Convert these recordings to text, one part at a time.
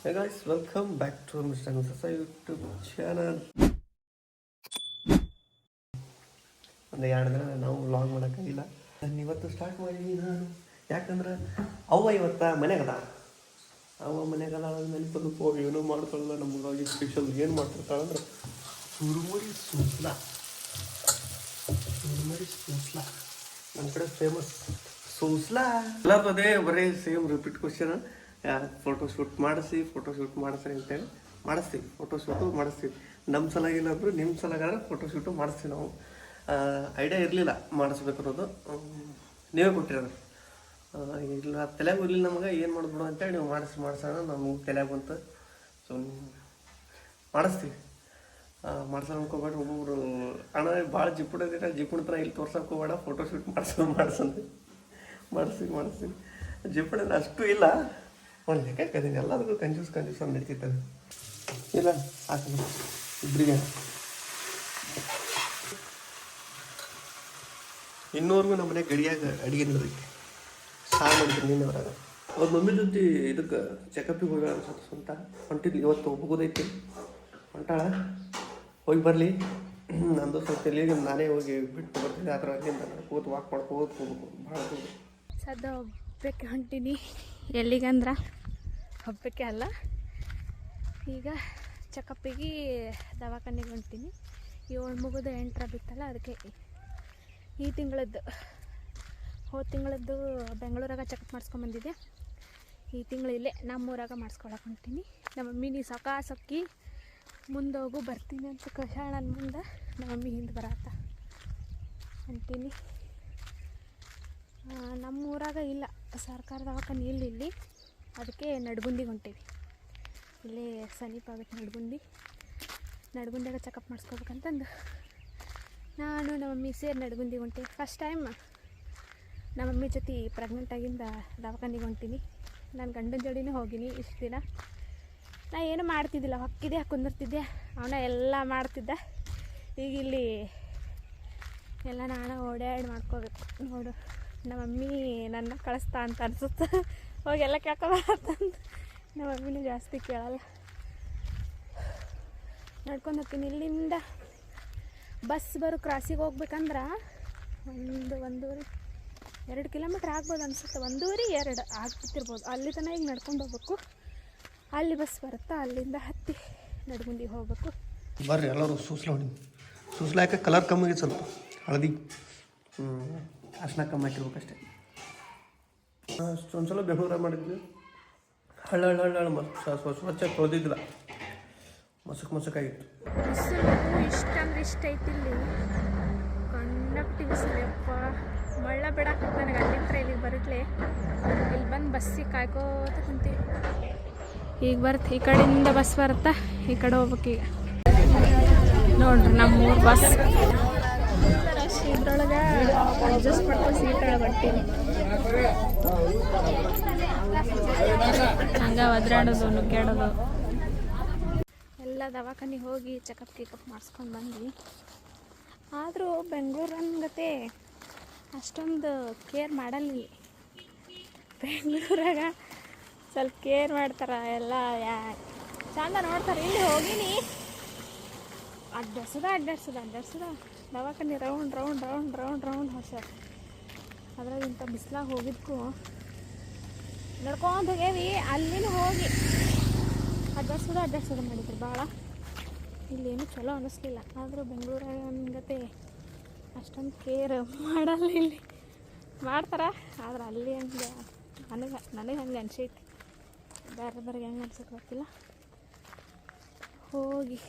Hey guys, welcome back to Mr. Sasa YouTube channel. ಒಂದು 2 ದಿನ ನಾವು ವ್ಲಾಗ್ ಮಾಡೋಕ್ಕಾಗಿಲ್ಲ. ನಾನು ಇವತ್ತು ಸ್ಟಾರ್ಟ್ ಮಾಡಿದ್ದೀನಿ ನಾನು. ಯಾಕಂದ್ರೆ ಅವ್ವ ಇವತ್ತು ಮನೆಗದ. ಅವ್ವ ಮನೆಗದ ನೆನಪದಕ್ಕೋ ಏನೋ ಮಾಡ್ಕೊಳ್ಳಲ್ಲ ನಮಗಾಗಿ ಸ್ಪೆಷಲ್ ಏನು ಮಾಡ್ತಿರ್ತಾಳಂದ್ರೆ ಚುರುಮುರಿ ಸೂಸ್ಲಾ. ನಮ್ಮ ಕಡೆ ಫೇಮಸ್ ಸೂಸ್ಲಾ. ಎಲ್ಲರೂ ಅದೇ ಬರೀ ಸೇಮ್ ರಿಪೀಟ್ ಕ್ವಶನ್. ಫೋಟೋಶೂಟ್ ಮಾಡಿಸಿ ಅಂತೇಳಿ ಮಾಡಿಸ್ತೀವಿ. ಫೋಟೋಶೂಟು ಮಾಡಿಸ್ತೀವಿ. ನಮ್ಮ ಸಲಾಗಿಲ್ಲ ಅಂದರೂ ನಿಮ್ಮ ಸಲಾಗಾದ್ರೆ ಫೋಟೋಶೂಟು ಮಾಡಿಸ್ತೀವಿ ನಾವು. ಐಡಿಯಾ ಇರಲಿಲ್ಲ ಮಾಡಿಸ್ಬೇಕು ಅನ್ನೋದು, ನೀವೇ ಕೊಟ್ಟಿರೋದು. ಇಲ್ಲ ತಲೆಯಾಗ ಇರಲಿಲ್ಲ ನಮಗೆ, ಏನು ಮಾಡಿದ್ಬಿಡು ಅಂತೇಳಿ ನೀವು ಮಾಡಿಸೋಣ ನಮಗೂ ತಲೆಯಾಗ ಬಂತು. ಸೊ ಮಾಡಿಸ್ತೀವಿ. ಮಾಡ್ಸೋಣ ಅನ್ಕೋಬೇಡ. ಒಬ್ಬೊಬ್ರು ಅಣ್ಣ ಭಾಳ ಜಿಪ್ಪುಣ ಥರ ಇಲ್ಲಿ ತೋರ್ಸೋಕೆ ಹೋಗ್ಬೇಡ, ಫೋಟೋಶೂಟ್ ಮಾಡಿಸ್ತೀವಿ. ಜಿಪ್ಪುಣ ಅಷ್ಟು ಇಲ್ಲ, ಒಂದು ಲೆಕ್ಕದೀನಿ. ಎಲ್ಲದಕ್ಕೂ ಕಂಜೂಸ್ ಅಂತ ನಡೀತಿರ್ತದೆ. ಇಲ್ಲ ಸಾಕು ಇಬ್ಬರಿಗೆ. ಇನ್ನೂರ್ಗೂ ನಮ್ಮ ಮನೆ ಗಡಿಯಾಗ ಅಡುಗೆ ನಡೆದೈತಿ. ಸಾರು ಮಾಡಿದ್ರು ನಿನ್ನೆ ಹೊರಗೆ. ಅವ್ರ ಮಮ್ಮಿ ಜೊತೆ ಇದಕ್ಕೆ ಚೆಕಪ್ಪಿಗೆ ಹೋಗ್ಯಾಳ ಅನ್ಸುತ್ತೆ. ಸ್ವಂತ ಹೊಂಟಿದ್ಲಿ. ಇವತ್ತು ಹೋಗೋದೈತಿ, ಹೊಂಟಾಳ. ಹೋಗಿ ಬರಲಿ. ನಂದು ಸ್ವಲ್ಪ ಎಲ್ಲಿಗೆ ನಾನೇ ಹೋಗಿ ಬಿಟ್ಟು ಬರ್ತೀನಿ. ಅದ್ರ ಕೂತು ವಾಕ್ ಮಾಡ್ಕೋದು ಹೋಗ್ಬೇಕು. ಭಾಳ ಸದ್ದ ಒಬ್ಬಕ್ಕೆ ಹೊಂಟೀನಿ. ಎಲ್ಲಿಗಂದ್ರೆ ಹಬ್ಬಕ್ಕೆ ಅಲ್ಲ, ಈಗ ಚೆಕಪ್ಪಿಗೆ ದವಾಖಾನೆಗೆ ಹೊಂಟೀನಿ. 7 ಮುಗಿದು 8 ಬಿತ್ತಲ್ಲ, ಅದಕ್ಕೆ ಈ ತಿಂಗಳದ್ದು ಹೋದ ತಿಂಗಳದ್ದು ಬೆಂಗಳೂರಾಗ ಚೆಕಪ್ ಮಾಡಿಸ್ಕೊಂಬಂದಿದ್ದೆ. ಈ ತಿಂಗಳು ಇಲ್ಲೇ ನಮ್ಮೂರಾಗ ಮಾಡಿಸ್ಕೊಳಕ್ಕೆ ಹೊಂಟೀನಿ. ನಮ್ಮ ಮಮ್ಮಿ ನೀ ಸೊಕ್ಕಿ ಮುಂದೆ ಹೋಗು ಬರ್ತೀನಿ ಅಂತ ಕಷಾಣ ಮುಂದೆ ನಮ್ಮ ಮಮ್ಮಿ ಹಿಂದೆ ಬರತ್ತ ಹೊಂಟೀನಿ. ನಮ್ಮೂರಾಗ ಇಲ್ಲ ಸರ್ಕಾರ ದವಾಖಾನೆ ಇಲ್ಲಿ, ಅದಕ್ಕೆ ನಡ್ಗುಂದಿಗೆ ಹೊಂಟೀವಿ. ಇಲ್ಲೇ ಸಮೀಪ ಆಗುತ್ತೆ ನಡ್ಗುಂದಿಯಾಗ ಚೆಕಪ್ ಮಾಡಿಸ್ಕೋಬೇಕಂತಂದು ನಾನು ನಮ್ಮ ಮಮ್ಮಿ ಸೇರಿ ನಡ್ಗುಂದಿಗೆ ಹೊಂಟೀವಿ. ಫಸ್ಟ್ ಟೈಮ್ ನಮ್ಮ ಮಮ್ಮಿ ಜೊತೆ ಪ್ರೆಗ್ನೆಂಟಾಗಿಂದ ದವಾಖಾನಿಗೆ ಹೊಂಟೀನಿ. ನಾನು ಗಂಡನ ಜೋಡಿನೂ ಹೋಗೀನಿ ಇಷ್ಟು ದಿನ. ನಾ ಏನು ಮಾಡ್ತಿದ್ದಿಲ್ಲ, ಹೊಕ್ಕಿದ್ದೆ ಕುಂದಿರ್ತಿದ್ದೆ, ಅವನ ಎಲ್ಲ ಮಾಡ್ತಿದ್ದ. ಈಗ ಇಲ್ಲಿ ಎಲ್ಲ ನಾನು ಓಡಾಡಿ ಮಾಡ್ಕೋಬೇಕು. ನೋಡು ನಮ್ಮ ಮಮ್ಮಿ ನನ್ನ ಕಳಿಸ್ತಾ ಅಂತ ಅನ್ಸುತ್ತೆ. ಹೋಗಿ ಎಲ್ಲ ಕೇಳ್ಕೊಬಾರಂತಂದು ನಮ್ಮ ಮಮ್ಮಿನೂ ಜಾಸ್ತಿ ಕೇಳಲ್ಲ. ನಡ್ಕೊಂಡು ಹೋಗ್ತೀನಿ. ಇಲ್ಲಿಂದ ಬಸ್ ಬರೋ ಕ್ರಾಸಿಗೆ ಹೋಗ್ಬೇಕಂದ್ರೆ 1-1.5-2 ಕಿಲೋಮೀಟ್ರ್ ಆಗ್ಬೋದು ಅನ್ಸುತ್ತೆ. 1.5-2 ಆಗ್ಬಿಟ್ಟಿರ್ಬೋದು. ಅಲ್ಲಿ ತನಕ ಈಗ ನಡ್ಕೊಂಡು ಹೋಗ್ಬೇಕು. ಅಲ್ಲಿ ಬಸ್ ಬರುತ್ತಾ, ಅಲ್ಲಿಂದ ಹತ್ತಿ ನಡ್ಗುಂದಿಗೆ ಹೋಗ್ಬೇಕು. ಬರ್ರಿ ಎಲ್ಲರೂ ಸೂಸ್ಲಾಕ ಕಲರ್ ಕಮ್ಮಿಗೆ ಸ್ವಲ್ಪ ಹಳದಿ ಅರ್ಶಿನ ಕಮ್ಮಿ ಹಾಕಿರ್ಬೇಕಷ್ಟೇ. ಅಷ್ಟೊಂದ್ಸಲ ಬೆಂಗಳೂರಾಗ ಮಾಡಿದ್ವಿ. ಹಳ್ಳ ಸ್ವಚ್ಛ ತೊಳೆದಿದ್ದಿಲ್ಲ, ಮಸಕಾಗಿತ್ತು. ಬಿಸಿಲು ಇಷ್ಟ ಐತಿ ಇಲ್ಲಿ. ಕಂಡಪಟ್ಟಿ ಬಿಸಿಲು ಯಪ್ಪ. ಮಳ್ಳ ಬಿಡಾಕತ್ತೆ ನನಗೆ. ಅಲ್ಲಿಂದ ಇಲ್ಲಿಗೆ ಬರತ್ಲೆ ಇಲ್ಲಿ ಬಂದು ಬಸ್ಸಿಗೆ ಕಾಯ್ಕೋತ ಕುಂತೀವಿ. ಈಗ ಬರುತ್ತೆ, ಈ ಕಡೆಯಿಂದ ಬಸ್ ಬರುತ್ತಾ, ಈ ಕಡೆ ಹೋಗ್ಬೇಕು. ಈಗ ನೋಡ್ರಿ ನಮ್ಮೂರು ಬಸ್. ಇದ್ರೊಳಗೆ ಅಡ್ಜಸ್ಟ್ ಮಾಡ್ಕೊಂಡು ಸೀಟ್ ಒಳಗೆ ಬರ್ತೀನಿ. ಹಂಗೆ ಒದ್ರಾಡೋದು ನುಗ್ಗಾಡೋದು. ಎಲ್ಲ ದವಾಖಾನಿಗೆ ಹೋಗಿ ಚೆಕಪ್ ಮಾಡಿಸ್ಕೊಂಡು ಬಂದ್ವಿ. ಆದರೂ ಬೆಂಗಳೂರನ್ಗತೆ ಅಷ್ಟೊಂದು ಕೇರ್ ಮಾಡಲ್ಲ. ಬೆಂಗಳೂರಾಗ ಸ್ವಲ್ಪ ಕೇರ್ ಮಾಡ್ತಾರೆ, ಎಲ್ಲ ಚಂದ ನೋಡ್ತಾರೆ. ಇಲ್ಲಿ ಹೋಗಿನಿ, ಅಡ್ಡಾಡ್ಸದ ದವಾಖಾನೆ ರೌಂಡ್ ಹೊಸ. ಅದ್ರಾಗ ಇಂಥ ಬಿಸ್ಲಾಗ ಹೋಗಿದ್ಕು ನಡ್ಕೊಂಡು ಹೋಗ್ಯಾವಿ. ಅಲ್ಲಿನ ಹೋಗಿ ಅಡ್ಡಾಡ್ಸೋದು ಮಾಡಿದ್ರು ಭಾಳ. ಇಲ್ಲೇನು ಚಲೋ ಅನ್ನಿಸ್ಲಿಲ್ಲ. ಆದರೂ ಬೆಂಗಳೂರಾಗ ಅನ್ಗತೆ ಅಷ್ಟೊಂದು ಕೇರ್ ಮಾಡಲ್ಲ. ಇಲ್ಲಿ ಮಾಡ್ತಾರೆ, ಆದ್ರೆ ಅಲ್ಲಿ ಹಂಗೆ ನನಗೆ ಹಂಗೆ ಅನ್ಸೈತಿ. ಬೇರೆದವ್ರಿಗೆ ಹೆಂಗೆ ಅನ್ಸಕ್ಕೆ ಗೊತ್ತಿಲ್ಲ. ಹೋಗಿ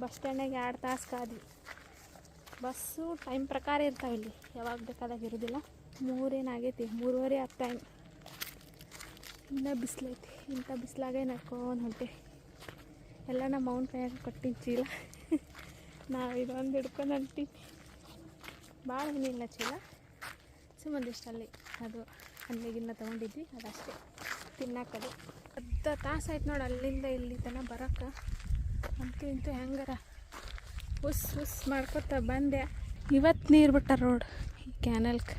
ಬಸ್ ಸ್ಟ್ಯಾಂಡಾಗ 2 ತಾಸು ಕಾದ್ವಿ. ಬಸ್ಸು ಟೈಮ್ ಪ್ರಕಾರ ಇರ್ತಾವೆ ಇಲ್ಲಿ, ಯಾವಾಗ ಬೇಕಾದಾಗ ಇರೋದಿಲ್ಲ. 3 ಏನಾಗೈತಿ, 3:30 ಆದ ಟೈಮ್. ಇನ್ನೂ ಬಿಸಿಲೈತಿ. ಇಂಥ ಬಿಸಿಲಾಗೆ ನಡ್ಕೊಂಡು ಹೊಂಟೆ. ಎಲ್ಲ ನಮ್ಮ ಅವ್ನ ಕೈಯಾಗ ಕೊಟ್ಟಿನ ಚೀಲ ನಾವು ಇದೊಂದು ಹಿಡ್ಕೊಂಡು ಹೊಂಟೀನಿ. ಭಾಳ ಏನಿಲ್ಲ ಚೀಲ, ಸುಮ್ಮಂದಿಷ್ಟು ಅಲ್ಲಿ ಅದು ಹಣ್ಣಿಗಿನ್ನ ತೊಗೊಂಡಿದ್ವಿ, ಅದಷ್ಟೇ ತಿನ್ನಕ್ಕದು. 10 ತಾಸು ಆಯ್ತು ನೋಡಿ ಅಲ್ಲಿಂದ ಇಲ್ಲಿ ತನಕ ಬರೋಕ್ಕೆ. ಅಂತೂ ಹೆಂಗಾರ ಉಸ್ ಮಾಡ್ಕೊತ ಬಂದೆ. ಇವತ್ತು ನೀರು ಬಿಟ್ಟಾರ ರೋಡ್ ಈ ಕ್ಯಾನಲ್ಗೆ.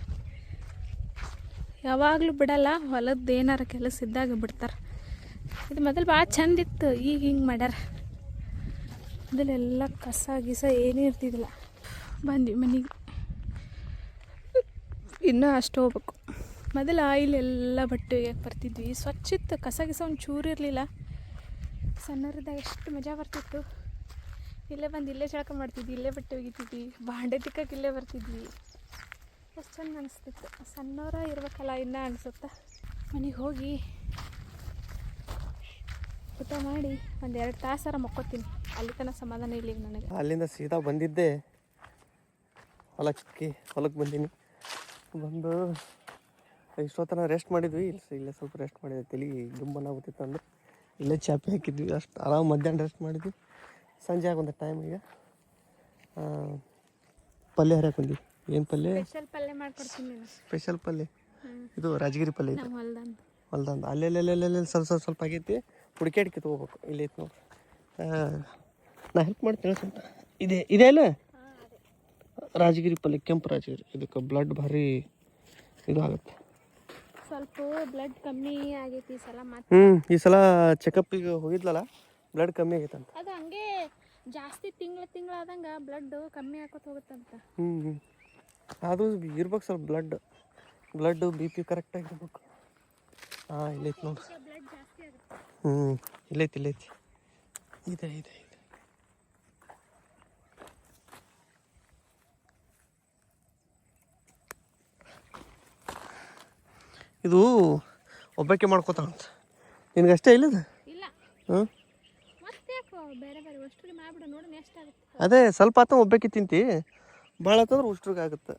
ಯಾವಾಗಲೂ ಬಿಡಲ್ಲ, ಹೊಲದ್ದು ಏನಾರ ಕೆಲಸ ಇದ್ದಾಗ ಬಿಡ್ತಾರೆ. ಇದು ಮೊದಲು ಭಾಳ ಚಂದ ಇತ್ತು, ಈಗ ಹಿಂಗೆ ಮಾಡ್ಯಾರ. ಮೊದಲೆಲ್ಲ ಕಸ ಗಿಸ ಏನೂ ಇರ್ತಿದ್ದಿಲ್ಲ. ಬಂದ್ವಿ ಮನೆಗೆ, ಇನ್ನೂ ಅಷ್ಟು ಹೋಗ್ಬೇಕು. ಮೊದಲು ಇಲ್ಲೆಲ್ಲ ಬಟ್ಟೆ ಒಗ್ಯಕ್ಕೆ ಬರ್ತಿದ್ವಿ, ಸ್ವಚ್ಛ ಇತ್ತು, ಕಸ ಗಿಸ ಒಂದು ಚೂರು ಇರಲಿಲ್ಲ. ಸಣ್ಣರಿದ್ದಾಗ ಎಷ್ಟು ಮಜಾ ಬರ್ತಿತ್ತು. ಇಲ್ಲೇ ಬಂದು ಇಲ್ಲೇ ಜಳಕ ಮಾಡ್ತಿದ್ವಿ, ಇಲ್ಲೇ ಬಟ್ಟೆ ಒಗಿತಿದ್ವಿ, ಬಾಂಡೆ ತಿಕ್ಕಕ್ಕೆ ಇಲ್ಲೇ ಬರ್ತಿದ್ವಿ. ಎಷ್ಟು ಚಂದ ಅನಿಸ್ತಿತ್ತು. ಸಣ್ಣವರ ಇರ್ಬೇಕಲ್ಲ ಇನ್ನೂ ಅನಿಸುತ್ತೆ. ಮನೆಗೆ ಹೋಗಿ ಊಟ ಮಾಡಿ ಒಂದು 2 ತಾಸಾರ ಮಕ್ಕೋತೀನಿ. ಅಲ್ಲಿ ತನಕ ಸಮಾಧಾನ ಇಲ್ಲ ಈಗ ನನಗೆ. ಅಲ್ಲಿಂದ ಸೀದಾ ಬಂದಿದ್ದೆ ಹೊಲಕ್ಕೆ ಬಂದೀನಿ. ಬಂದು ಇಷ್ಟೊತ್ತನ ರೆಸ್ಟ್ ಮಾಡಿದ್ವಿ. ಇಲ್ಲೇ ಸ್ವಲ್ಪ ರೆಸ್ಟ್ ಮಾಡಿದ್ವಿ. ತಲೆ ಗುಂಬನ ಆಗುತ್ತಿತ್ತು ಅಂದ್ರೆ ಇಲ್ಲೇ ಚಾಪೆ ಹಾಕಿದ್ವಿ. ಅಷ್ಟು ಆರಾಮ್ ಮಧ್ಯಾಹ್ನ ರೆಸ್ಟ್ ಮಾಡಿದ್ವಿ. ಸಂಜೆ ಆಗೊಂದು ಟೈಮ್ ಈಗ ಪಲ್ಯ ಹರಿಯಕ್ಕೆ ಬಂದ್ವಿ. ಏನು ಪಲ್ಯ? ಸ್ಪೆಷಲ್ ಪಲ್ಯ ಮಾಡ್ಕೊಡ್ತೀನಿ. ಸ್ಪೆಷಲ್ ಪಲ್ಯ ಇದು ರಾಜಗಿರಿ ಪಲ್ಯ ಐತೆ ಹೊಲ್ದಂದು. ಅಲ್ಲೆಲ್ಲೆಲ್ಲೆಲ್ಲೆಲ್ಲ ಸ್ವಲ್ಪ ಆಗೈತಿ. ಹುಡುಕಾಡ್ಕಿ ತೊಗೋಬೇಕು. ಇಲ್ಲೈತೆ ನೋಡ್ರಿ. ನಾ ಹೆಲ್ಪ್ ಮಾಡ್ತೀನಿ ಸ್ವಲ್ಪ. ಇದೆ ಅಲ್ಲ ರಾಜಗಿರಿ ಪಲ್ಯ, ಕೆಂಪು ರಾಜಗಿರಿ. ಇದಕ್ಕೆ ಬ್ಲಡ್ ಭಾರಿ ಇದು ಆಗುತ್ತೆ. ಸ್ವಲ್ಪ ಬ್ಲಡ್ ಕಮ್ಮಿ ಆಗೈತಿ ಈ ಸಲ. ಈ ಸಲ ಚೆಕಪ್ಪಿಗೆ ಹೋಗಿದ್ಲಲ್ಲ, ಬ್ಲಡ್ ಕಮ್ಮಿ ಆಗೈತೆ ಅಂತ. ಅದು ಹಂಗೆ ಜಾಸ್ತಿ ತಿಂಗಳಾದಂಗೆ ಬ್ಲಡ್ ಕಮ್ಮಿ ಆಕೋತ ಹೋಗುತ್ತಂತ. ಅದು ಇರ್ಬೇಕು ಸ್ವಲ್ಪ ಬ್ಲಡ್ಡು BP ಕರೆಕ್ಟಾಗಿರ್ಬೇಕು. ಇಲ್ಲೈತಿ ನೋಡ್ರಿ. ಬ್ಲಡ್ ಜಾಸ್ತಿ ಆಗುತ್ತೆ. ಇಲ್ಲೈತಿ ಇದೆ. ಇದು ಒಬ್ಬಾಕೆ ಮಾಡ್ಕೋತಾವಂತ. ನಿನಗಷ್ಟೇ ಇಲ್ಲದ? ಇಲ್ಲ. ಮತ್ತೆ ಬೇರೆ ಅಷ್ಟ್ರಿಗೆ ಮಾಡ್ಬಿಡ ನೋಡೋಣ ಎಷ್ಟಾಗುತ್ತೆ. ಅದೇ ಸ್ವಲ್ಪ ಆತ ಒಬ್ಬಾಕೆ ತಿಂತಿ, ಭಾಳ ಆತಂದ್ರೆ ಉಷ್ಟ್ರಿಗೆ ಆಗುತ್ತೆ.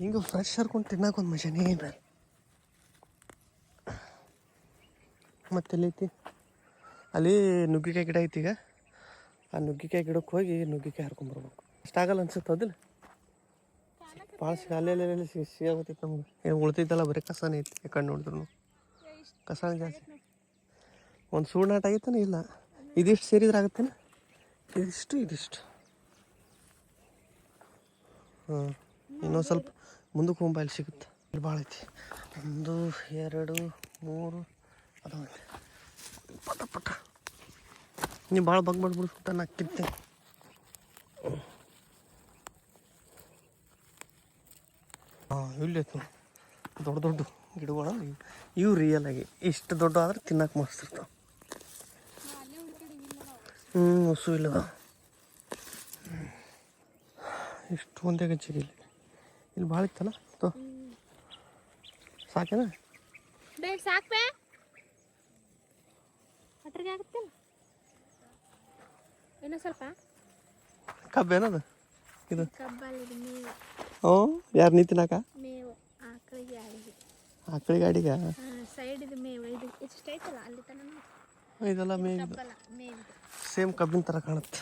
ಹಿಂಗೆ ಫ್ರೆಶ್ ಹರ್ಕೊಂಡು ತಿನ್ನೋಕೊಂದು ಮಜಾನೇ ಇಲ್ಲ. ಮತ್ತೆ ಎಲ್ಲೈತಿ ಅಲ್ಲಿ ನುಗ್ಗಿಕಾಯಿ ಗಿಡ ಐತಿ. ಈಗ ಆ ನುಗ್ಗಿಕಾಯಿ ಗಿಡಕ್ಕೆ ಹೋಗಿ ನುಗ್ಗಿಕಾಯಿ ಹರ್ಕೊಂಬರ್ಬೇಕು. ಅಷ್ಟಾಗಲ್ಲ ಅನ್ಸುತ್ತೆ ಅದಿಲ್ಲ. ಭಾಳ ಅಲ್ಲೆಲ್ಲ ಸಿಗೋಗತ್ತೈತೆ ನಮ್ಗೆ. ಏನು ಉಳ್ತೈತಲ್ಲ ಬರೀ ಕಸನೇ ಐತಿ. ಯಾಕಂಡು ನೋಡಿದ್ರು ಕಸನೇ ಜಾಸ್ತಿ. ಒಂದು ಸೂರ್ನಾಟ ಆಗೈತಾನೆ ಇಲ್ಲ. ಇದಿಷ್ಟು ಸೇರಿದ್ರೆ ಆಗುತ್ತೇನೆ. ಇದಿಷ್ಟು ಇನ್ನೊಂದು ಸ್ವಲ್ಪ ಮುಂದಕ್ಕೆ ಹೋಗಿ ಅಲ್ಲಿ ಸಿಗುತ್ತೆ. ಇಲ್ಲಿ ಭಾಳ ಐತಿ. 1 2 3 ಅದಾವ. ಪಟ ನೀವು ಭಾಳ ಮಾಡ್ಬಿಡು ಸುತ್ತ ನಾಕಿತ್ತೆ. ಇಲ್ಲೈತು ದೊಡ್ಡ ಗಿಡಗಳು. ಇವು ರಿಯಲ್ ಆಗಿ ಇಷ್ಟು ದೊಡ್ಡ ಆದ್ರೆ ತಿನ್ನಕ್ಕೆ ಮಸ್ತ್ ಇರ್ತಾವೆ. ಹಸು ಇಲ್ಲದ ಇಷ್ಟು ಒಂದೇ ಗಜ್ಜಿಗೆ ಇಲ್ಲಿ ಭಾಳ ಇತ್ತಲ್ಲ. ಸಾಕೇನ? ಸಾಕ್ಬೇ ಅಟ್ರಿಗೆ ಆಗುತ್ತೆ. ಇನ್ನೂ ಸ್ವಲ್ಪ ಕಬ್ಬೇನದು ಇದು? ಕಬ್ಬಲ್ಲಿ ಮೇವು. ಯಾರು ನೀ ತಿನ್ನಾಕ? ಮೇವು ಆಕಳಿಗೆ ಅಡಿಗೆ. ಆಕಳಿಗೆ ಅಡಿಗೆ ಸೈಡ್ ಇದು ಮೇವು. ಇದು ಇಷ್ಟು ಐತಲ್ಲ ಅಲ್ಲಿ ತನಕ ಇದೆಲ್ಲ ಮೇವು. ಮೇವು ಸೇಮ್ ಕಬ್ಬಿನ ಥರ ಕಾಣುತ್ತೆ.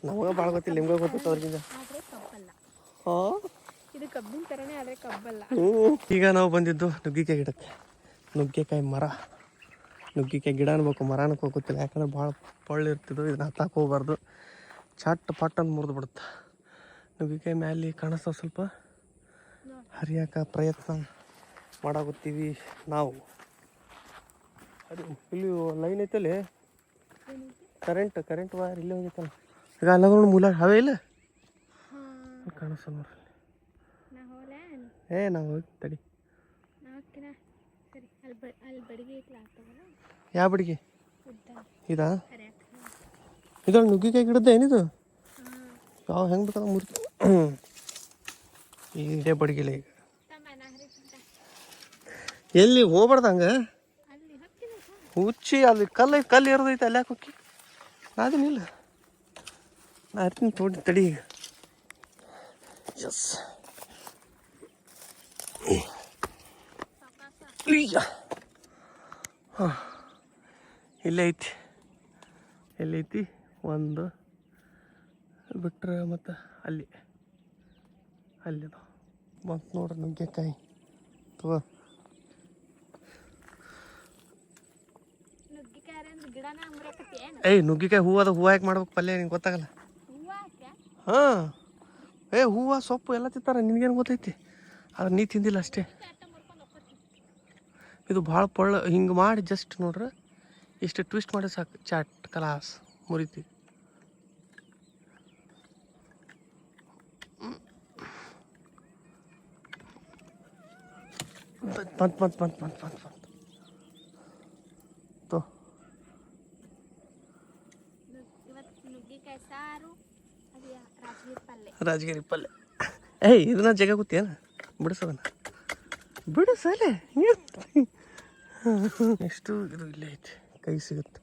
ನಮಗೆ ಭಾಳ ಗೊತ್ತಿಲ್ಲ, ನಿಮ್ಗೆ ಗೊತ್ತಿತ್ತು ಅವ್ರಿಗಿಂತ. ಆದರೆ ಕಬ್ಬಲ್ಲ. ಇದು ಕಬ್ಬಿನ ಥರನೇ, ಆದರೆ ಕಬ್ಬಲ್ಲ. ಈಗ ನಾವು ಬಂದಿದ್ದು ನುಗ್ಗಿಕಾಯಿ ಗಿಡಕ್ಕೆ. ನುಗ್ಗೆಕಾಯಿ ಮರ, ನುಗ್ಗಿಕಾಯಿ ಗಿಡ ಅನ್ಬೇಕು, ಮರ ಅನ್ಕೋ ಗೊತ್ತಿಲ್ಲ. ಯಾಕಂದ್ರೆ ಭಾಳ ಪಳ್ಳು ಇರ್ತಿದ್ವು. ಇದನ್ನ ಹತ್ತಕ್ಕೆ ಹೋಗ್ಬಾರ್ದು, ಚಟ್ ಪಟ್ ಅಂತ ಮುರಿದು ಬಿಡುತ್ತೆ. ನುಗ್ಗಿಕಾಯಿ ಮ್ಯಾಲೆ ಕಾಣಿಸ್ತಾವ. ಸ್ವಲ್ಪ ಹರಿಯಾಕ ಪ್ರಯತ್ನ ಮಾಡಾಗುತ್ತೀವಿ ನಾವು. ಅದು ಇಲ್ಲಿ ಲೈನ್ ಐತಲ್ಲಿ, ಕರೆಂಟ್ ವೈರ್ ಇಲ್ಲೇ ಹೋಗೈತಲ್ಲ. ಈಗ ಅಲ್ಲಗೊಂಡು ಮೂಲ ಅವೇ ಇಲ್ಲ ಕಾಣಿಸ್ತಾವ ನೋಡ್ರಿ. ನಾವು ಹೋಗಿ ತಡಿ. ಯಾವ ಬಡಿಗೆ ಇದಾ? ಇದ್ರಲ್ಲಿ ನುಗ್ಗಿಕಾಯಿ ಗಿಡದ್ದು ಏನಿದು? ಯಾವ ಹೆಂಗೆ ಬೇಕಾದ ಮುರ್ತಿ ಇದೇ ಬಡಿಗಿಲ್ಲ. ಈಗ ಎಲ್ಲಿ ಹೋಗ್ಬಾರ್ದಂಗೆ ಹುಚ್ಚಿ. ಅಲ್ಲಿ ಕಲ್ಲು ಇರೋದೈತೆ, ಅಲ್ಲಿ ಯಾಕೆ ಹೋಗಿ? ಅದೇನಿಲ್ಲ, ನಾ ಇರ್ತೀನಿ ತೋಡಿ ತಡಿ. ಈಗ ಎಸ್ ಹಾಂ ಇಲ್ಲೇ ಐತಿ. ಎಲ್ಲೈತಿ ಒಂದು ಬಿಟ್ರೆ ಮತ್ತು ಅಲ್ಲಿ ಅದು ಮತ್ತು ನೋಡ್ರಿ ನುಗ್ಗೆಕಾಯಿ ತಗೋ. ನುಗ್ಗಿಕಾಯಿ ಹೂವು ಹೂವು ಯಾಕೆ ಮಾಡ್ಬೇಕು ಪಲ್ಯ? ನಿಂಗೆ ಗೊತ್ತಾಗಲ್ಲ? ಹಾಂ ಹೂವು ಸೊಪ್ಪು ಎಲ್ಲ ತಿಂತಾರೆ, ನಿನಗೇನು ಗೊತ್ತೈತಿ? ಆದ್ರೆ ನೀ ತಿಂದಿಲ್ಲ ಅಷ್ಟೇ. ಇದು ಭಾಳ ಪೊಳ್ಳ ಹಿಂಗೆ ಮಾಡಿ ಜಸ್ಟ್ ನೋಡ್ರೆ ಇಷ್ಟು ಟ್ವಿಸ್ಟ್ ಮಾಡಿ ಸಾಕು ಚಾಟ್ ಕಲಾಸ್ ಮುರಿತಿ. ಬಂತ್ ತೋ ನುಗ್ಗಿಕಾಯಿ ಸಾರು ರಾಜಗಿರಿ ಪಲ್ಯ. ಏಯ್ ಇದನ್ನ ಜಗ ಗೊತ್ತೇನ ಬಿಡಿಸೋದನ್ನ ಬಿಡಿಸಲೆ ಎಷ್ಟು ಇದು ಇಲ್ಲೇ ಐತಿ ಕೈ ಸಿಗುತ್ತೆ.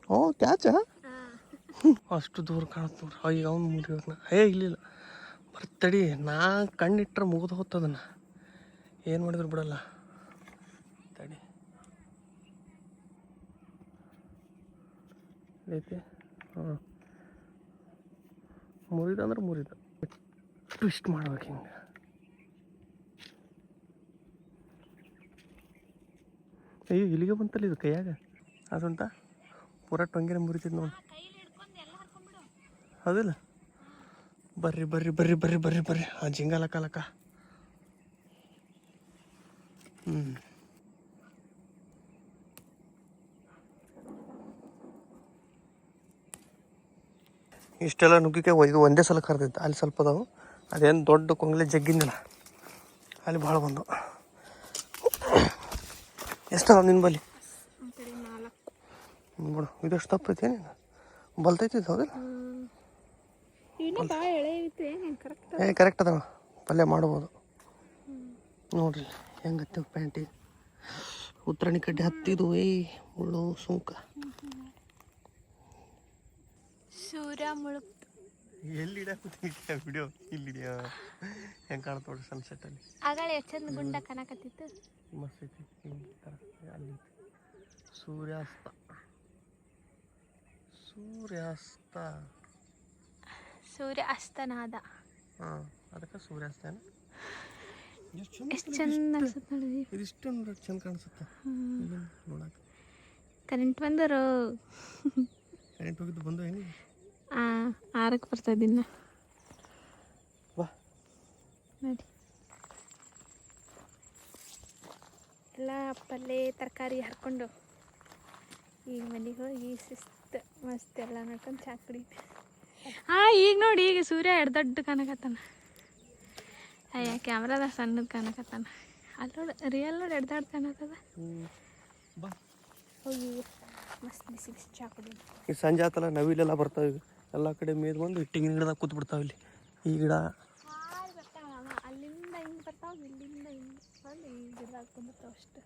ಓ ಕ್ಯಾಚ ಅಷ್ಟು ದೂರ ಕಾಣುತ್ತೆ ನೋಡ್ರಿ. ಈಗ ಅವ್ನು ಮುರಿಯೋರ್ನ ಇಲ್ಲಿಲ್ಲ ಬರ್ತಡಿ ನಾ ಕಣ್ಣಿಟ್ರೆ ಮುಗಿದು ಹೋಗ್ತದನ್ನ ಏನು ಮಾಡಿದ್ರು ಬಿಡಲ್ಲ ತಡಿ ಐತಿ. ಹಾಂ ಮುರಿದಂದ್ರೆ ಮುರಿದ ಟ್ವಿಸ್ಟ್ ಮಾಡ್ಬೇಕು ಹಿಂಗೆ. ಅಯ್ಯೋ ಇಲ್ಲಿಗೆ ಬಂತಲ್ಲ ಇದು ಕೈಯಾಗ ಅದುಂಟ ಪೂರ ಟೊಂಗಿನ ಮುರಿತಿದ್ ನೋಡಿ. ಹೌದಿಲ್ಲ ಬರ್ರಿ ಬರ್ರಿ ಬರ್ರಿ ಬರ್ರಿ ಬರ್ರಿ ಬರ್ರಿ ಆ ಜಿಂಗಾಲಕ್ಕ ಲಕ್ಕ. ಇಷ್ಟೆಲ್ಲ ನುಗ್ಗಿಕಾಯಿ ಇದು ಒಂದೇ ಸಲ ಕರೆದಿತ್ತು. ಅಲ್ಲಿ ಸ್ವಲ್ಪ ಅದಾವು, ಅದೇನು ದೊಡ್ಡ ಕೊಂಗ್ಲೆ ಜಗ್ಗಿಂದಿಲ್ಲ, ಅಲ್ಲಿ ಭಾಳ ಬಂದವು. ಎಷ್ಟದ ನಿನ್ನ ಬಲ್ಲಿ? ಬಿಡು ಇದಷ್ಟು ತಪ್ಪೈತಿ ನೀನು ಬಲ್ತೈತಿ ಹೌದಿಲ್ಲ? ಕರೆಕ್ಟ್ ಅದಾವ, ಪಲ್ಯ ಮಾಡ್ಬೋದು. ನೋಡ್ರಿ ಹೆಂಗತ್ತವ ಪ್ಯಾಂಟಿಗೆ ಉತ್ತರಾಣಿ ಕಡ್ಡಿ ಹತ್ತಿದು ಮುಳ್ಳು ಸುಂಕ ಸೂರ ಮುಳುಕ್ ಎಲ್ಲಿ ಇಡಾಕತ್ತೀಯ ವಿಡಿಯೋ? ಇಲ್ಲಿ ಹೆಂಗೆ ಕಾಣುತ್ತೆ ನೋಡ್ರಿ ಸನ್ಸೆಟ್ಟಲ್ಲಿ. ಆಗಳ ಎಚ್ಚಂದ ಗುಂಡ ಕನಕತ್ತಿತ್ತು ಮಸ್ತ್ ಐತಿ. ಅಲ್ಲಿ ಸೂರ್ಯಾಸ್ತ ಸೂರ್ಯಾಸ್ತ ಸೂರ್ಯ ಅಸ್ತನಾದ. ಹಾಂ ಅದಕ್ಕೆ ಸೂರ್ಯಾಸ್ತನ ಎಷ್ಟು ಚಂದ ಅನ್ಸುತ್ತೆ ನೋಡಿ. ಇದಿಷ್ಟು ಚಂದ ಕಾಣಿಸುತ್ತೆ ನೋಡಕ್ಕೆ. ಕರೆಂಟ್ ಬಂದರು ಕರೆಂಟ್ ಹೋಗಿದ್ದು ಬಂದು ಏನು 6ಕ್ಕೆ ಬರ್ತಾಯಿದ್ದಿನ ಬಾ ನೋಡಿ. ಎಲ್ಲ ಪಲ್ಯ ತರಕಾರಿ ಹರ್ಕೊಂಡು ಈಗ ಮನೆಗೆ ಹೋಗಿ ಶಿಸ್ತು ಮಸ್ತ್ ಎಲ್ಲ ನೋಡ್ಕೊಂಡು ಚಾ ಕುಡಿ. ಈಗ ನೋಡಿ ಈಗ ಸೂರ್ಯ ದೊಡ್ಡ ಕಾಣಕತ್ತಾನ. ಅಯ್ಯ ಕ್ಯಾಮ್ರಾದ ಸಣ್ಣದು ಕಾಣಕತ್ತಾನ. ಅಲ್ಲಿ ನೋಡಿ ರಿಯಲ್ ನೋಡಿ ದೊಡ್ಡ ಕಾಣತ್ತದ. ಹೋಗಿ ಮಸ್ತ್ ಬಿಸಿ ಬಿಸಿ ಚಾ ಕುಡಿ. ಈ ಸಂಜೆ ಆತಲ್ಲ ನವಿಲೆಲ್ಲ ಬರ್ತಾವೆ, ಎಲ್ಲ ಕಡೆ ಮೇದ್ ಬಂದು ಇಟ್ಟಿಗೆ ಗಿಡದಾಗ ಕೂತ್ ಬಿಡ್ತಾವೆ. ಇಲ್ಲಿ ಈ ಗಿಡ ಅಲ್ಲಿಂದ ಹಿಂಗೆ ಬರ್ತಾವೆ, ಇಲ್ಲಿಂದ ಹಿಂಗೆ ಬಂದು ಈ ಗಿಡದಾಗ ಕುಂದಿರ್ತಾವೆ ಅಷ್ಟು.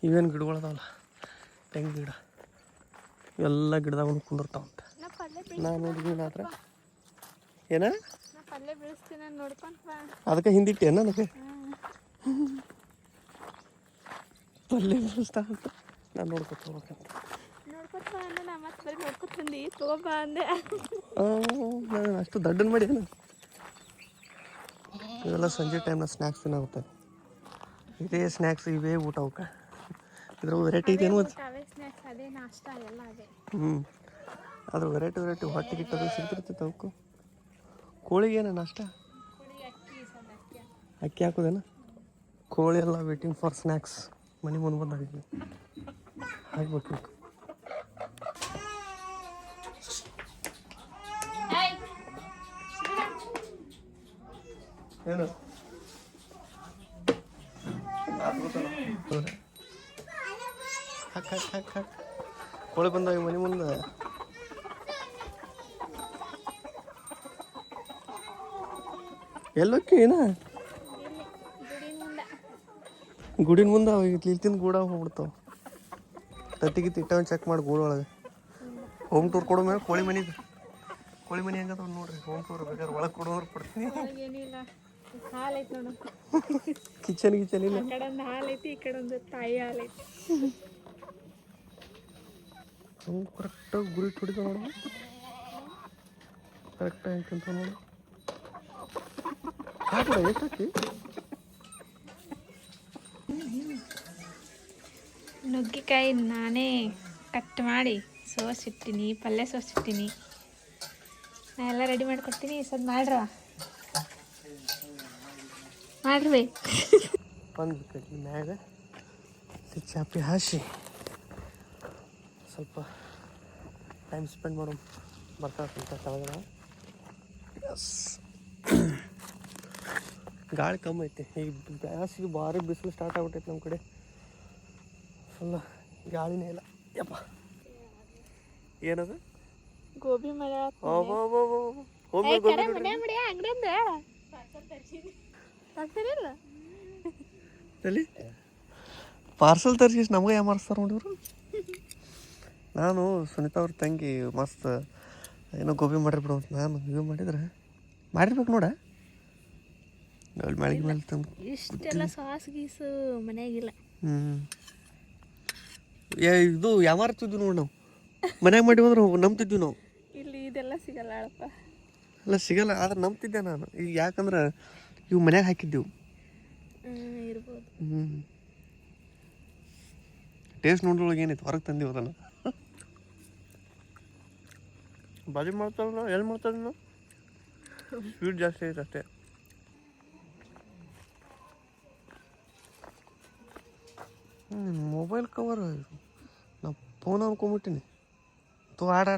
ಇವೇನು ಗಿಡಗಳದಾವಲ್ಲ ತೆಂಗಿನ ಗಿಡ, ಎಲ್ಲ ಗಿಡದಾಗ ಒಂದು ಕುಂದಿರ್ತಾವಂತ. ನಾನು ನೋಡಿದ್ದೀನಿ ಹತ್ರ ಏನ ಪಲ್ಯ ಬೆಳೆಸ್ತೀನಿ ನೋಡ್ಕೊಂತ ಅದಕ್ಕೆ ಹಿಂದಿಟ್ಟೆ ನನಗೆ ಪಲ್ಯ ಬೆಳೆಸ್ತಾ ಅಂತ ನಾನು ನೋಡ್ಕೊತ ಹೋಗ್ಬೇಕಂತ. ನೋಡ್ಕೊತ ನಾ ಮತ್ತೆ ಬರೀ ನೋಡ್ಕೊತ ಬಂದು ತಗೋಬ ಅಂದೆ. ನಾನು ಅಷ್ಟು ದಡ್ಡನ್ ಮಾಡಿ ಏನು ಇವೆಲ್ಲ ಸಂಜೆ ಟೈಮ್ನ ಸ್ನ್ಯಾಕ್ಸ್ ತಿನ್ನಾಗುತ್ತೆ. ಇದೇ ಸ್ನ್ಯಾಕ್ಸ್ ಇವೇ ಊಟ ಅವಕ್ಕೆ. ಇದ್ರ ವೆರೈಟಿ ಇದೇನು ಅದೇ ನಾಷ್ಟ ಎಲ್ಲ ಅದೇ. ಅದು ವೆರೈಟಿ ಹೊಟ್ಟೆ ಗಿಟ್ಟದು ಸಿಗ್ತಿರ್ತೈತೆ ಅವಕ್ಕೂ. ಕೋಳಿಗೆ ಏನ ನಾಷ್ಟ? ಅಕ್ಕಿ ಹಾಕೋದೇನ? ಕೋಳಿ ಎಲ್ಲ ವೇಟಿಂಗ್ ಫಾರ್ ಸ್ನ್ಯಾಕ್ಸ್. ಮನೆ ಮುಂದೆ ಬಂದಾಗಿದ್ವಿ ಹಾಕ್ಬೇಕು. ಏನು ಹಾಕ್ ಕೋಳಿ ಬಂದಾಗ ಮನೆ ಮುಂದೆ. ಎಲ್ಲೋಕ್ಕಿ ಏನ ಗುಡಿನ ಮುಂದೆ ಇಲ್ತಿಂದ ಗೂಡ ಹೋಗ್ಬಿಡ್ತಾವ. ತತ್ತಿಗೆ ತಿಟ್ಟವನ್ ಚೆಕ್ ಮಾಡಿ ಗೂಡ ಒಳಗೆ ಹೋಮ್ ಟೂರ್ ಕೊಡೋ ಮೇಲೆ ಕೋಳಿ ಮನೆ ಹೆಂಗದ ನೋಡ್ರಿ. ಹೋಮ್ ಟೂರ್ ಬೇಕಾದ್ರೆ ಒಳಗೆ ಕೊಡೋರು ಕೊಡ್ತೀನಿ. ಕಿಚನ್ ಇಲ್ಲ, ಹಾಲು ಐತಿ, ಈ ಕಡೆ ಒಂದು ತಾಯಿ ಹಾಲು ಐತಿ. ಕರೆಕ್ಟಾಗಿ ಗುರಿ ಹೊಡಿದ ನೋಡ, ಕರೆಕ್ಟಾಗಿ ಹೆಂಗಂತ ನೋಡು. ಹಾಕಿ ಎಷ್ಟು ಹಾಕಿ ನುಗ್ಗಿಕಾಯಿ ನಾನೇ ಕಟ್ ಮಾಡಿ ಸೋಸಿಟ್ಟಿನಿ, ಪಲ್ಯ ಸೋಸಿಟ್ಟಿನಿ. ನಾ ಎಲ್ಲ ರೆಡಿ ಮಾಡ್ಕೊಡ್ತೀನಿ ಸದ್ ಮಾಡ್ರವ ಮಾಡ್ರಿ ಒಂದು ಕಡ್ಲಿ ಮ್ಯಾಗ ಚಾಪಿ ಹಾಸಿ ಸ್ವಲ್ಪ ಟೈಮ್ ಸ್ಪೆಂಡ್ ಮಾಡೋ ಬರ್ತಾವಂತ ತಳಗದ. ಎಸ್ ಗಾಳಿ ಕಮ್ಮಿ ಐತಿ. ಈಗ ಬ್ಯಾಸಿಗೆ ಭಾರಿ ಬಿಸಿಲು ಸ್ಟಾರ್ಟ್ ಆಗ್ಬಿಟ್ಟೈತೆ ನಮ್ಮ ಕಡೆ. ಫುಲ್ಲ ಗಾಳಿನೇ ಇಲ್ಲ. ಯಪ್ಪ ಏನದು ಗೋಬಿ ಮಳೆ ಹೋಗಿ ಗೋಬಿ ತಲೆ ಪಾರ್ಸಲ್ ತರಿಸಿ ನಮಗೆ ಯಾಮಾರಿಸ್ತಾರೆ ನೋಡಿದ್ರು. ನಾನು ಸುನೀತಾ ಅವ್ರ ತಂಗಿ ಮಸ್ತ್ ಏನೋ ಗೋಬಿ ಮಾಡಿರ್ಬಿಡು ಅಂತ ನಾನು ಇದು ಮಾಡಿರ್ಬೇಕು ನೋಡ. ಮ್ಯಾಳಿಗೆ ಮೇಲೆ ತಂದು ಇಷ್ಟೆಲ್ಲ ಸಾಸ್ ಗೀಸು ಮನೆಯಾಗಿಲ್ಲ. ಇದು ಯಾಮಾರ್ತಿದ್ವಿ ನೋಡಿ ನಾವು. ಮನ್ಯಾಗ ಮಾಡಿ ಹೋದ್ರೆ ನಂಬ್ತಿದ್ವಿ ನಾವು. ಇಲ್ಲಿ ಇದೆಲ್ಲ ಸಿಗಲ್ಲ ಅಳಪ್ಪ. ಅಲ್ಲ ಸಿಗಲ್ಲ, ಆದ್ರೆ ನಂಬ್ತಿದ್ದೆ ನಾನು. ಈಗ ಯಾಕಂದ್ರೆ ಇವು ಮನ್ಯಾಗ ಹಾಕಿದ್ದೆವು. ಇರ್ಬೋದು. ಟೇಸ್ಟ್ ನೋಡ್ರೊಳಗೆ ಏನೈತೆ ಹೊರಗೆ ತಂದೀವಿ ಅದನ್ನು. ಬಾಜಿ ಮಾಡ್ತಾರ ನಾವು ಎಲ್ಲಿ ಮಾಡ್ತಾರೆ ನಾವು ಸ್ವೀಟ್ ಜಾಸ್ತಿ ಐತೆ ಅಷ್ಟೇ. ಮೊಬೈಲ್ ಕವರ್ ನಾವು ಫೋನ್ ಅನ್ಕೊಂಬಿಟ್ಟಿನಿ. ಆಡ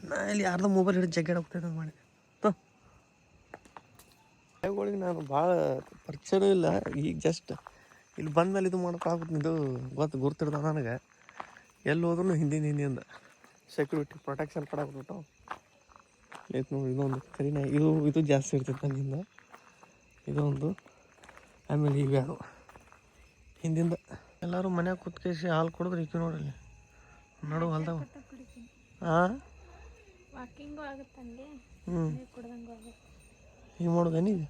ನಾ ಇಲ್ಲಿ ಯಾರ್ದು ಮೊಬೈಲ್ ಹಿಡಿದು ಜಗ್ಗಾಡ ಹೋಗ್ತೈತೆ ಮಾಡಿ ಗಳಿಗೆ ನಾನು ಭಾಳ ಪರಿಚಯನೂ ಇಲ್ಲ. ಈಗ ಜಸ್ಟ್ ಇಲ್ಲಿ ಬಂದಮೇಲೆ ಇದು ಮಾಡೋಕ್ಕಾಗುತ್ತೆ. ಇದು ಗುರ್ತಿಡ್ದ ನನಗೆ. ಎಲ್ಲಿ ಹೋದ್ರೂ ಹಿಂದಿಂದ ಸೆಕ್ಯೂರಿಟಿ ಪ್ರೊಟೆಕ್ಷನ್ ಕೊಡಾಕ್ಬಿಟ್ಟು ಐತೆ ನೋಡಿ. ಇದೊಂದು ಕರಿನ ಇದು ಜಾಸ್ತಿ ಇರ್ತೈತೆ ನನ್ನಿಂದ. ಇದೊಂದು ಆಮೇಲೆ ಇವ್ಯಾರು ಹಿಂದಿಂದ ಎಲ್ಲರೂ ಮನ್ಯಾಗ ಕುತ್ಕೇಸಿ ಹಾಲು ಕುಡಿದ್ರೆ ಇಕ್ಕಿ ನೋಡ್ರಿ ನಡು ಹೊಲ್ದಾಗ. ಹಾಂ ವಾಕಿಂಗು ಆಗುತ್ತಂಗೆ ಕುಡ್ದಂಗೂ ಆಗುತ್ತೆ. ಹಿಂಗೆ ಮಾಡೋದೇನು ಈಗ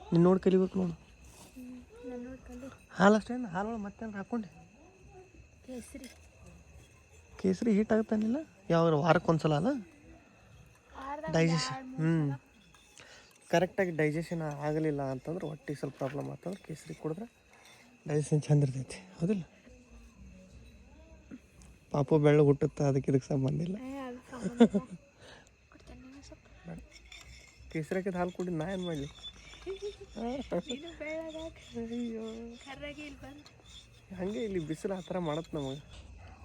ನೀನು ನೋಡಿ ಕಲಿಬೇಕು ನೋಡು. ಹಾಲು ಅಷ್ಟೇನು ಹಾಲು ಮತ್ತೇನು ಹಾಕ್ಕೊಂಡು ಕೇಸರಿ ಹೀಟ್ ಆಗುತ್ತಾನಿಲ್ಲ ಯಾವಾಗ ವಾರಕ್ಕೊಂದ್ಸಲ ಅಲ್ಲ ಡೈಜೆಷನ್. ಕರೆಕ್ಟಾಗಿ ಡೈಜೆಷನ್ ಆಗಲಿಲ್ಲ ಅಂತಂದ್ರೆ ಹೊಟ್ಟೆಗೆ ಸ್ವಲ್ಪ ಪ್ರಾಬ್ಲಮ್ ಆಗ್ತಂದ್ರೆ ಕೇಸರಿ ಕುಡಿದ್ರೆ ಡೈಜೆಷನ್ ಚಂದ ಇರ್ತೈತಿ. ಹೌದಿಲ್ಲ? ಪಾಪು ಬೆಳ್ಳ ಹುಟ್ಟುತ್ತೆ, ಇದಕ್ಕೆ ಸಂಬಂಧ ಇಲ್ಲ. ಕೇಸರಿ ಹಾಕಿದ ಹಾಲು ಕುಡಿ ನಾ ಏನು ಮಾಡಲಿ? ಹಂಗೆ ಇಲ್ಲಿ ಬಿಸಿಲು ಆ ಥರ ಮಾಡತ್ತೆ ನಮಗೆ.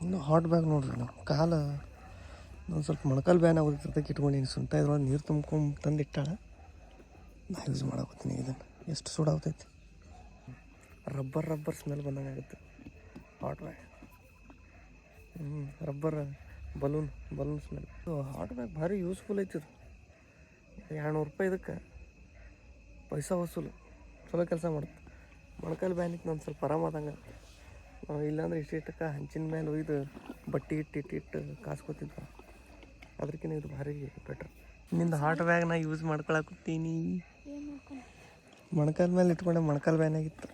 ಇನ್ನು ಹಾಟ್ ಬ್ಯಾಗ್ ನೋಡ್ರಿ ನಾವು ಕಾಲು ನಾನು ಸ್ವಲ್ಪ ಮೊಣಕಾಲು ಬ್ಯಾನ್ ಆಗೋದಕ್ಕೆ ಇಟ್ಕೊಂಡಿನಿ. ಸುಂಟ ಇದ್ರೊಳಗೆ ನೀರು ತುಂಬ್ಕೊಂಡು ತಂದು ಇಟ್ಟಾಳ. ನಾ ಯೂಸ್ ಮಾಡಾಕತ್ತೀನಿ ಇದನ್ನು. ಎಷ್ಟು ಸುಡಾಗ್ತೈತಿ. ರಬ್ಬರ್ ಸ್ಮೆಲ್ ಬಂದಂಗೆ ಆಗುತ್ತೆ hot bag. Rubber balloon smell. Hot bag ಭಾರಿ ಯೂಸ್ಫುಲ್ ಐತಿ. 200 ರೂಪಾಯಿ ಇದಕ್ಕೆ ಪೈಸಾ ವಸೂಲು. ಚಲೋ ಕೆಲಸ ಮಾಡುತ್ತೆ. ಮೊಣಕಾಲು ಬ್ಯಾನಿಗೆ ನಾನು ಸ್ವಲ್ಪ ಆರಾಮಾದಂಗೆ. ಇಲ್ಲಾಂದ್ರೆ ಇಷ್ಟಕ್ಕೆ ಹಂಚಿನ ಮೇಲೆ ಒಯ್ದು ಬಟ್ಟೆ ಇಟ್ಟು ಕಾಸ್ಕೊತಿದ್ದ. ಅದಕ್ಕಿಂತ ಇದು ಭಾರಿ ಬೆಟ್ರ್. ನಿಂದು ಹಾಟ್ ಬ್ಯಾಗ್ನ ಯೂಸ್ ಮಾಡ್ಕೊಳಕತ್ತೀನಿ. ಮೊಣಕಾಲ ಮೇಲೆ ಇಟ್ಕೊಂಡೆ ಮೊಣಕಾಲು ಬ್ಯಾನ್ ಆಗಿತ್ತು.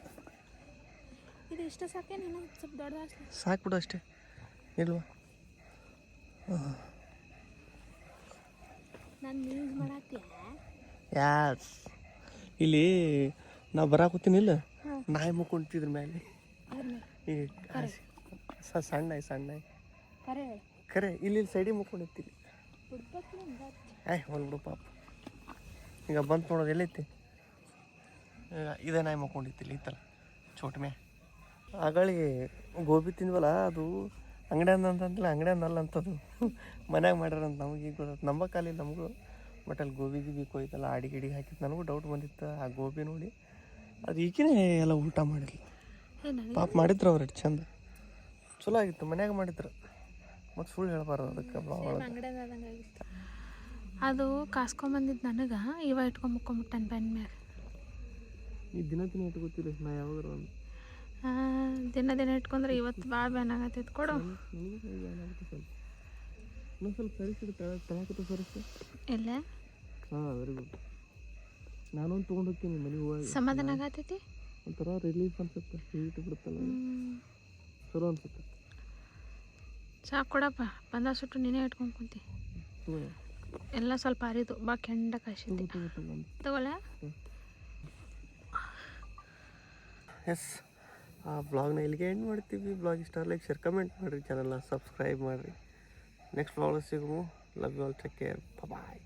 ಸಾಕ್ಬಿಡು ಅಷ್ಟೇ ಇಲ್ವಾ? ಯಾಸ್ ಇಲ್ಲಿ ನಾವು ಬರಾಕತ್ತೀನಿ ಇಲ್ಲ ನಾಯಿ ಮುಕ್ಕೊಂತಿದ್ರ ಮೇಲೆ. ಸಣ್ಣ ಖರೆ ಇಲ್ಲಿ ಸೈಡಿಗೆ ಮುಕ್ಕೊಂಡಿರ್ತೀವಿ. ಹೊಲ್ಬಿಡು ಪಾಪ. ಈಗ ಬಂತು ನೋಡೋದು ಎಲ್ಲೈತಿ. ಇದೇ ನಾಯಿ ಮುಕ್ಕೊಂಡಿರ್ತಿಲ್ಲ ಈ ಥರ ಚೋಟ್ ಮೇ. ಆಗಳಿಗೆ ಗೋಬಿ ತಿಂದ್ವಲ್ಲ, ಅದು ಅಂಗಡಿಯಂದ ಅಂತಂದಿಲ್ಲ, ಅಂಗಡಿಯಂದಲ್ಲ ಅಂತದು ಮನ್ಯಾಗ ಮಾಡ್ಯಾರಂತ. ನಮಗೆ ಈಗ ಗೊತ್ತಾಯ್ತು. ನಂಬಕ್ಕಾಲಿಲ್ಲ ನಮಗೂ. ಬಟ್ ಅಲ್ಲಿ ಗೋಬಿ ಹೋಯ್ತಲ್ಲ ಗಿಡಿ ಹಾಕಿತ್ತು. ನನಗೂ ಡೌಟ್ ಬಂದಿತ್ತು ಆ ಗೋಬಿ ನೋಡಿ. ಅದು ಈಗಿನೇ ಎಲ್ಲ ಊಟ ಮಾಡಿಲ್ಲ ಪಾಪ. ಮಾಡಿದ್ರು ಅವ್ರು ಚಂದ ಚಲೋ ಆಗಿತ್ತು. ಮನ್ಯಾಗ ಮಾಡಿದ್ರು. ಮತ್ತು ಸುಳ್ಳು ಹೇಳ್ಬಾರ್ದು ಅದಕ್ಕೆ. ಅದು ಕಾಸ್ಕೊಂಬಂದಿದ್ದು ನನಗೆ ಇವ ಇಟ್ಕೊಂಬಕ್ಕೊಂಬಿಟ್ಟನ್ ಬೆನ್ನ ಮ್ಯಾಗ. ಈ ದಿನ ಇಟ್ಕೊತೀರಿ ನಾ ಯಾವಾಗ ಒಂದು ದಿನ ಇಟ್ಕೊಂಡ್ರೆ ಇವತ್ತು ಭಾಳ ಬ್ಯಾನ್ ಆಗತ್ತೈತೆ. ಕೊಡು ಸ್ವಲ್ಪ ಸರಿಸಿ ಎಲ್ಲ. ಹಾಂ ವೆರಿ ಗುಡ್. ನಾನೊಂದು ತೊಗೊಂಡು ಹೋಗ್ತೀನಿ ಮನೆಗೆ ಹೋಗಿ. ಸಮಾಧಾನ ಆಗತ್ತೈತಿ. ಒಂಥರ ರಿಲೀಫ್ ಅನ್ಸುತ್ತೆ. ಹೀಟ್ ಬಿಡುತ್ತಲ್ಲ, ಚಲೋ ಅನ್ಸುತ್ತೆ. ಸಾಕು ಕೊಡಪ್ಪ. ಬಂದ ಸುಟ್ಟು ನೀನೇ ಇಟ್ಕೊಂಡು ಕುಂತಿ. ಎಲ್ಲ ಸ್ವಲ್ಪ ಹರಿದು ಬಾ ಕೆಂಡ ಕಾಯಿಸಿದ್ದೆ. ತಗೊಳ್ಳ. ಎಸ್, ಆ ಬ್ಲಾಗ್ನ ಇಲ್ಲಿಗೆ ಎಂಡ್ ಮಾಡ್ತೀವಿ. ಬ್ಲಾಗ್ ಇಷ್ಟ ಲೈಕ್ ಶೇರ್ ಕಮೆಂಟ್ ಮಾಡಿರಿ. ಚಾನಲ್ನ ಸಬ್ಸ್ಕ್ರೈಬ್ ಮಾಡಿರಿ. ನೆಕ್ಸ್ಟ್ ಬ್ಲಾಗ್ ಸಿಗುವು. Love you all, take care, bye.